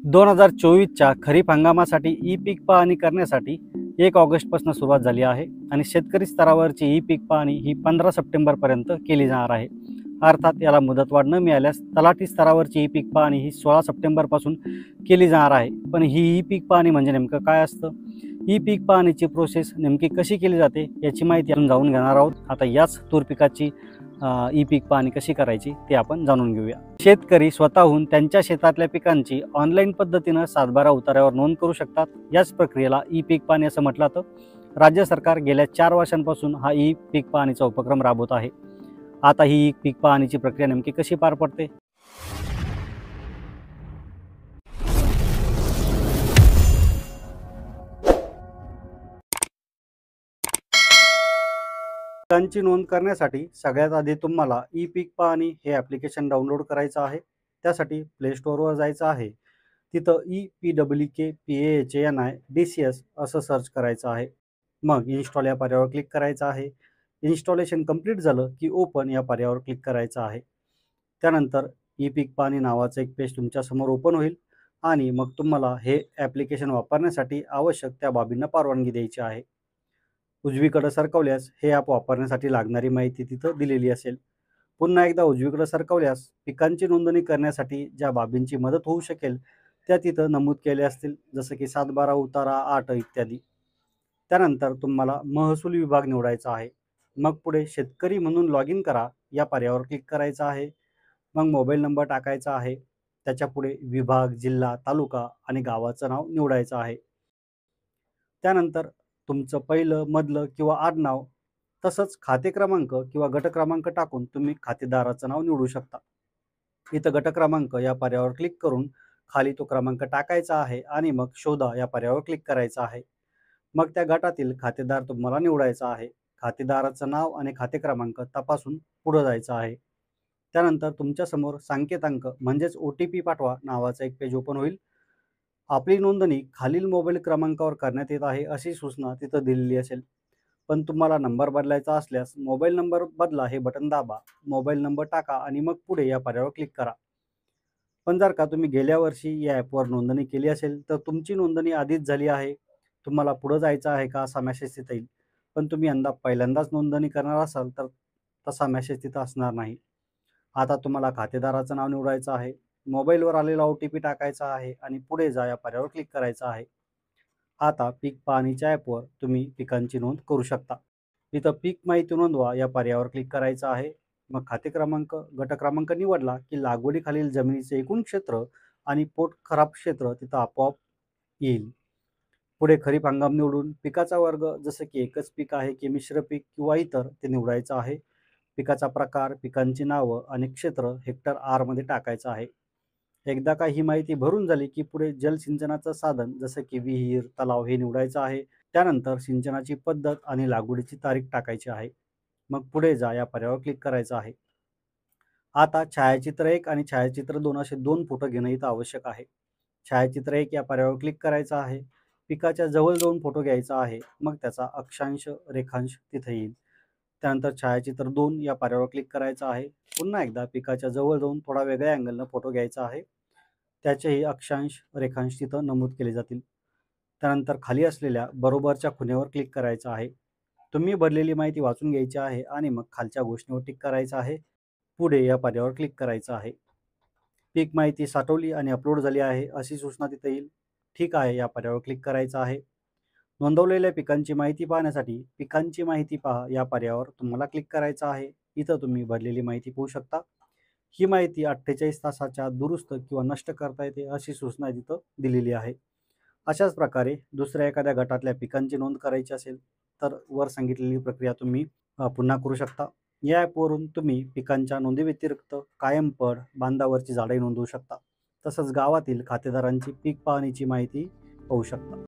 2024च्या खरीप हंगामासाठी ई पीक पाहणी करण्यासाठी 1 ऑगस्टपासून सुरुवात झाली आहे आणि शेतकरी स्तरावरची ई पीक पाहणी ही 15 सप्टेंबरपर्यंत केली जाणार आहे. अर्थात याला मुदतवाढ न मिळाल्यास तलाठी स्तरावरची ई पीक पाहणी ही 16 सप्टेंबरपासून केली जाणार आहे. पण ही ई पीक पाहणी म्हणजे नेमकं काय असतं, ई पीक पाहणीची प्रोसेस नेमकी कशी केली जाते याची माहिती आपण जाणून घेणार आहोत. आता याच तूर पिकाची ई पीक पाहणी कशी करायची ते आपण जाणून घेऊया. शेतकरी स्वतःहून त्यांच्या शेतातल्या पिकांची ऑनलाईन पद्धतीनं 7/12 उतार्यावर नोंद करू शकतात. याच प्रक्रियेला ई पीक पाहणी असं म्हटलं जातं. राज्य सरकार गेल्या 4 वर्षांपासून हा ई पीक पाहणीचा उपक्रम राबवत आहे. आता ही ई पीक पाहणीची प्रक्रिया नेमकी कशी पार पडते. पिकांची नोंद करण्यासाठी सगळ्यात आधी तुम्हाला ई पीक पाहणी हे ॲप्लिकेशन डाउनलोड करायचं आहे. त्यासाठी प्ले स्टोअरवर जायचं आहे. तिथं EPWKPAHANI-DCS असं सर्च करायचं आहे. मग इन्स्टॉल या पर्यायावर क्लिक करायचं आहे. इन्स्टॉलेशन कंप्लीट झालं की ओपन या पर्यायावर क्लिक करायचं आहे. त्यानंतर ई पीक पाहणी नावाचं एक पेज तुमच्यासमोर ओपन होईल आणि मग तुम्हाला हे ॲप्लिकेशन वापरण्यासाठी आवश्यक त्या बाबींना परवानगी द्यायची आहे. उजवीकडे सरकवल्यास हे ॲप वापरण्यासाठी लागणारी माहिती तिथं दिलेली असेल. पुन्हा एकदा उजवीकडे सरकवल्यास पिकांची नोंदणी करण्यासाठी ज्या बाबींची मदत होऊ शकेल त्या तिथं नमूद केल्या असतील, जसं की 7/12 उतारा 8 इत्यादी. त्यानंतर तुम्हाला महसूल विभाग निवडायचा आहे. मग पुढे शेतकरी म्हणून लॉग इन करा या पर्यायावर क्लिक करायचं आहे. मग मोबाईल नंबर टाकायचा आहे. त्याच्या पुढे विभाग, जिल्हा, तालुका आणि गावाचं नाव निवडायचं आहे. त्यानंतर तुमचं पहिलं, मधलं किंवा आडनाव तसंच खाते क्रमांक किंवा गट क्रमांक टाकून तुम्ही खातेदाराचं नाव निवडू शकता. इथं गट क्रमांक या पर्यायावर क्लिक करून खाली तो क्रमांक टाकायचा आहे आणि मग शोधा या पर्यायावर क्लिक करायचं आहे. मग त्या गटातील खातेदार तुम्हाला निवडायचा आहे. खातेदाराचं नाव आणि खाते क्रमांक तपासून पुढं जायचं आहे. त्यानंतर तुमच्यासमोर संकेतांक म्हणजेच OTP पाठवा नावाचं एक पेज ओपन होईल. आपली नोंदणी खालील मोबाईल क्रमांकावर करण्यात येत आहे अशी सूचना तिथं दिलेली असेल. पण तुम्हाला नंबर बदलायचा असल्यास मोबाईल नंबर बदला हे बटन दाबा, मोबाईल नंबर टाका आणि मग पुढे या पर्यायावर क्लिक करा. पण जर का तुम्ही गेल्या वर्षी या ॲपवर नोंदणी केली असेल तर तुमची नोंदणी आधीच झाली आहे, तुम्हाला पुढं जायचं आहे का असा मेसेज तिथं येईल. पण तुम्ही यंदा पहिल्यांदाच नोंदणी करणार असाल तर तसा मेसेज तिथं असणार नाही. आता तुम्हाला खातेदाराचं नाव निवडायचं आहे. मोबाईलवर आलेला OTP टाकायचा आहे आणि पुढे जा या पर्यायावर क्लिक करायचं आहे. आता पीक पाहणीच्या ॲपवर तुम्ही पिकांची नोंद करू शकता. इथं पीक माहिती नोंदवा या पर्यायावर क्लिक करायचं आहे. मग खाते क्रमांक, गट क्रमांक निवडला की लागवडीखालील जमिनीचे एकूण क्षेत्र आणि पोट खराब क्षेत्र तिथं आपोआप येईल. पुढे खरीप हंगाम निवडून पिकाचा वर्ग, जसं की एकच पीक आहे की मिश्र पीक किंवा इतर, ते निवडायचं आहे. पिकाचा प्रकार, पिकांची नावं आणि क्षेत्र हेक्टर आरमध्ये टाकायचं आहे. एकदा का ही माहिती भरून झाली की पुढे जलसिंचनाचं साधन जसं की विहीर, तलाव हे निवडायचं आहे. त्यानंतर सिंचनाची पद्धत आणि लागवडीची तारीख टाकायची आहे. मग पुढे जा या पर्यायावर क्लिक करायचं आहे. आता छायाचित्र 1 आणि छायाचित्र 2 असे 2 फोटो घेणं इथं आवश्यक आहे. छायाचित्र 1 या पर्यायावर क्लिक करायचं आहे. पिकाच्या जवळ जाऊन फोटो घ्यायचा आहे. मग त्याचा अक्षांश, रेखांश तिथे येईल. त्यानंतर छायाचित्र 2 या पर्यायावर क्लिक करायचं आहे. पुन्हा एकदा पिकाच्या जवळ जाऊन थोडा वेगळ्या अँगलनं फोटो घ्यायचा आहे. त्याचेही अक्षांश, रेखांश तिथं नमूद केले जातील. त्यानंतर खाली असलेल्या बरोबरच्या खुणेवर क्लिक करायचं आहे. तुम्ही भरलेली माहिती वाचून घ्यायची आहे आणि मग खालच्या घोषणेवर टिक करायचं आहे. पुढे या पर्यायावर क्लिक करायचं आहे. पीक माहिती साठवली आणि अपलोड झाली आहे अशी सूचना तिथे येईल. ठीक आहे या पर्यायावर क्लिक करायचं आहे. नोंदवलेल्या पिकांची माहिती पाहण्यासाठी पिकांची माहिती पहा या पर्यायावर तुम्हाला क्लिक करायचं आहे. इथं तुम्ही भरलेली माहिती पाहू शकता. ही माहिती 48 तासाच्या दुरुस्त किंवा नष्ट करता येते अशी सूचना तिथं दिलेली आहे. अशाच प्रकारे दुसऱ्या एखाद्या गटातल्या पिकांची नोंद करायची असेल तर वर सांगितलेली प्रक्रिया तुम्ही पुन्हा करू शकता. या ॲपवरून तुम्ही पिकांच्या नोंदीव्यतिरिक्त कायम पड, बांधावरची झाडे नोंदवू शकता. तसंच गावातील खातेदारांची पीक पाहणीची माहिती पाहू शकता.